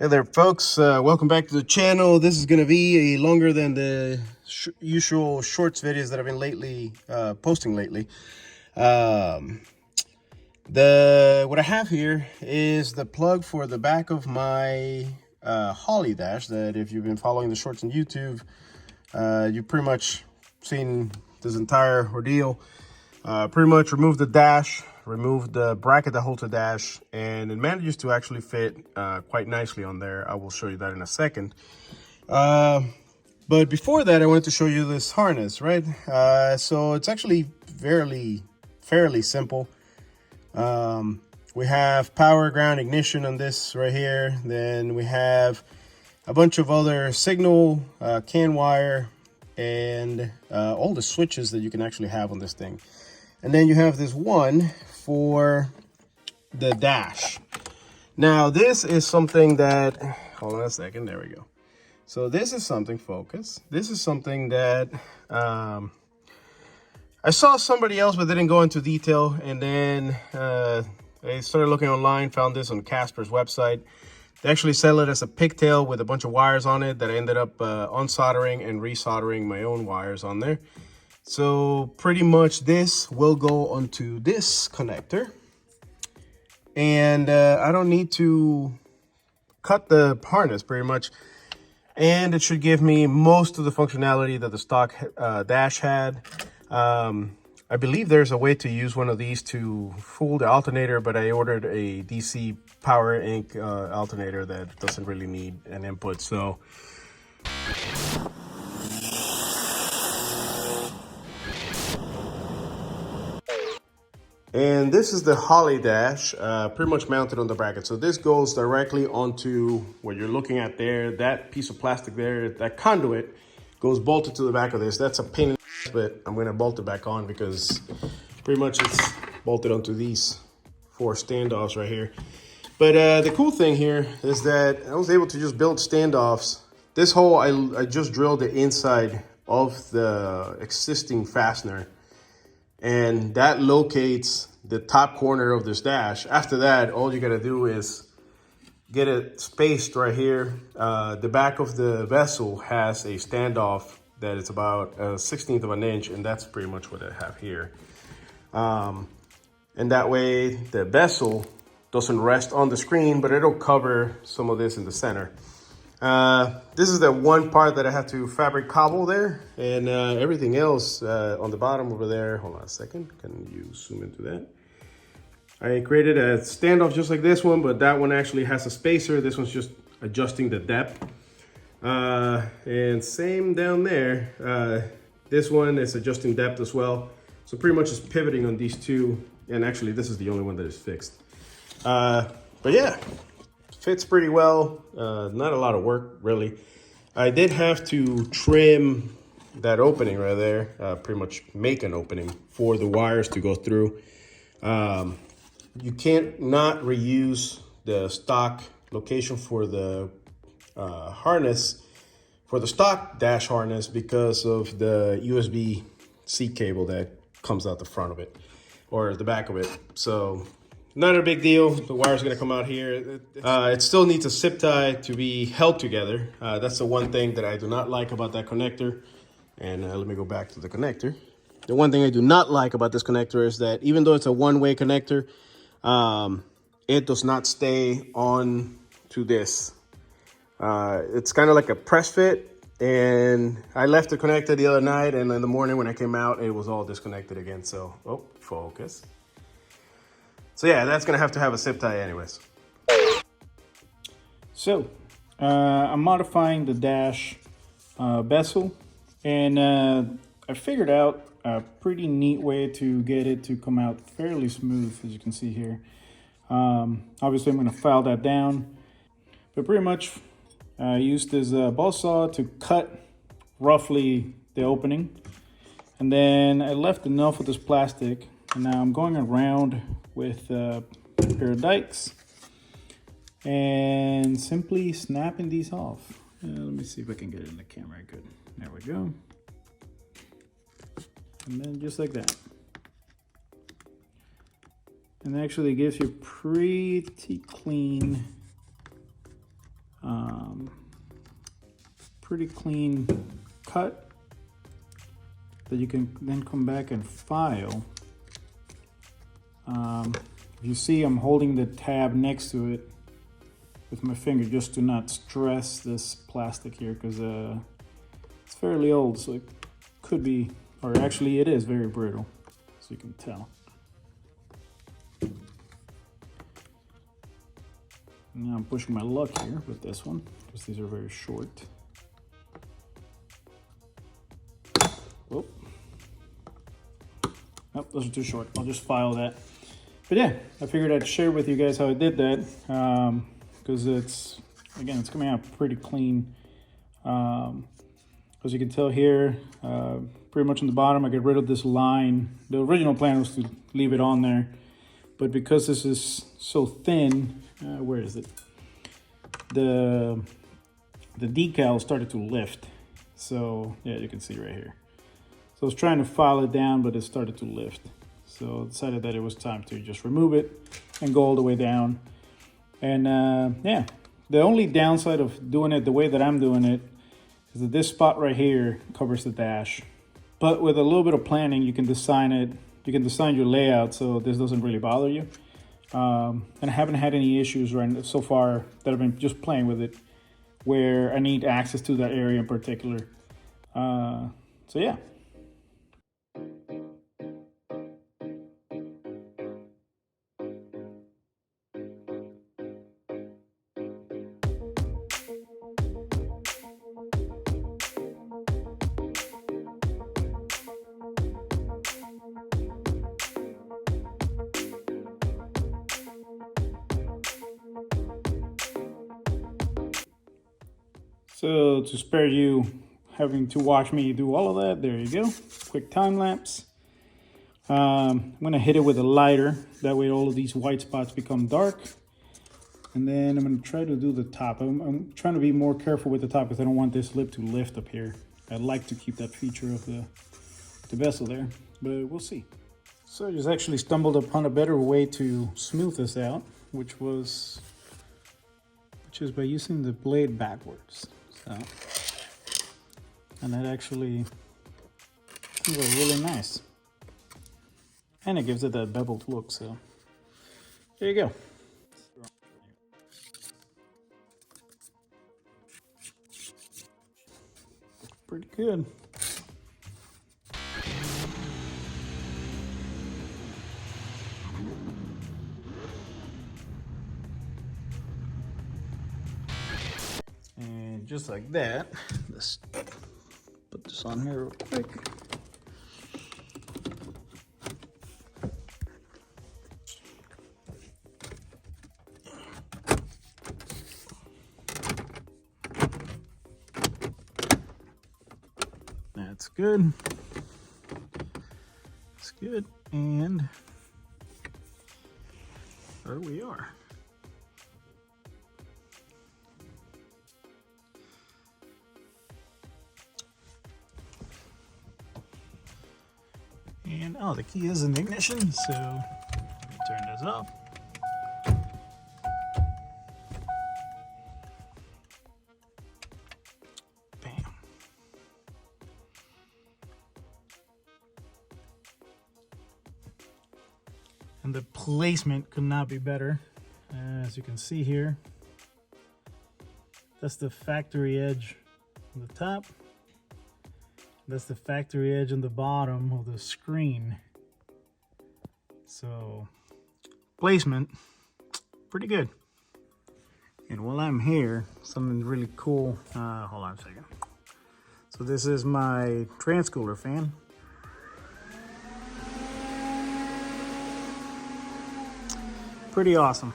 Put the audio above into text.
Hey there, folks. Welcome back to the channel. This is going to be a longer than the usual shorts videos that I've been posting lately. What I have here is the plug for the back of my Holley dash. That if you've been following the shorts on YouTube, you've pretty much seen this entire ordeal. Pretty much removed the dash, removed the bracket that holds the dash, and it manages to actually fit quite nicely on there. I will show you that in a second. But before that, I wanted to show you this harness, right? So it's actually fairly simple. We have power, ground, ignition on this right here. Then we have a bunch of other signal, CAN wire, and all the switches that you can actually have on this thing. And then you have this one for the dash. Now, this is something that, hold on a second, there we go. So this is something, focus. This is something that I saw somebody else, but didn't go into detail. And then I started looking online, found this on Casper's website. They actually sell it as a pigtail with a bunch of wires on it that I ended up unsoldering and resoldering my own wires on there. So pretty much this will go onto this connector. And I don't need to cut the harness pretty much. And it should give me most of the functionality that the stock dash had. I believe there's a way to use one of these to fool the alternator, but I ordered a DC Power Inc. Alternator that doesn't really need an input. So and this is the Holley dash, pretty much mounted on the bracket. So this goes directly onto what you're looking at there. That piece of plastic there, that conduit goes bolted to the back of this. That's a pain in the ass, but I'm gonna bolt it back on because pretty much it's bolted onto these 4 standoffs right here. But the cool thing here is that I was able to just build standoffs. This hole, I just drilled the inside of the existing fastener, and that locates the top corner of this dash. After that, all you gotta do is get it spaced right here. The back of the vessel has a standoff that is about a 1/16 of an inch, and that's pretty much what I have here. And that way the vessel doesn't rest on the screen, but it'll cover some of this in the center. This is the one part that I have to fabric cobble there, and everything else on the bottom over there. Hold on a second, can you zoom into that? I created a standoff just like this one, but that one actually has a spacer. This one's just adjusting the depth. And same down there. This one is adjusting depth as well. So pretty much just pivoting on these two. And actually this is the only one that is fixed. But yeah, fits pretty well. Not a lot of work really. I did have to trim that opening right there. Pretty much make an opening for the wires to go through. You can't not reuse the stock location for the harness, for the stock dash harness, because of the USB-C cable that comes out the front of it, or the back of it. So not a big deal. The wire's gonna come out here. It still needs a zip tie to be held together. That's the one thing that I do not like about that connector. And let me go back to the connector. The one thing I do not like about this connector is that even though it's a one-way connector, it does not stay on to this. It's kind of like a press fit, and I left it connected the other night, and in the morning when I came out, it was all disconnected again. So, oh, focus. So yeah, that's gonna have to have a zip tie anyways. So, I'm modifying the dash bezel, and I figured out a pretty neat way to get it to come out fairly smooth, as you can see here. Obviously I'm going to file that down, but pretty much I used this ball saw to cut roughly the opening, and then I left enough of this plastic, and now I'm going around with a pair of dikes and simply snapping these off. Let me see if I can get it in the camera. Good, there we go. And then just like that. And actually gives you pretty clean Pretty clean cut that you can then come back and file. You see I'm holding the tab next to it with my finger just to not stress this plastic here, because it's fairly old, so it could be, or actually it is very brittle, so you can tell. Now I'm pushing my luck here with this one, because these are very short. Oh. Nope, those are too short. I'll just file that. But yeah, I figured I'd share with you guys how I did that, because it's coming out pretty clean. As you can tell here, pretty much on the bottom, I get rid of this line. The original plan was to leave it on there, but because this is so thin, where is it? The decal started to lift. So yeah, you can see right here. So I was trying to file it down, but it started to lift. So I decided that it was time to just remove it and go all the way down. And yeah, the only downside of doing it the way that I'm doing it is that this spot right here covers the dash. But with a little bit of planning, you can design it. You can design your layout so this doesn't really bother you. And I haven't had any issues so far that I've been just playing with it where I need access to that area in particular. So yeah. So to spare you having to watch me do all of that, there you go. Quick time lapse. I'm gonna hit it with a lighter. That way all of these white spots become dark. And then I'm gonna try to do the top. I'm trying to be more careful with the top because I don't want this lip to lift up here. I'd like to keep that feature of the bezel there, but we'll see. So I just actually stumbled upon a better way to smooth this out, which is by using the blade backwards. So, and that actually comes out really nice. And it gives it that beveled look, so there you go. Pretty good. And just like that, let's put this on here real quick. That's good. That's good. And there we are. And oh, the key is in the ignition, so let me turn this off. Bam. And the placement could not be better. As you can see here, that's the factory edge on the top. That's the factory edge on the bottom of the screen. So placement, pretty good. And while I'm here, something really cool. Hold on a second. So this is my transcooler fan. Pretty awesome.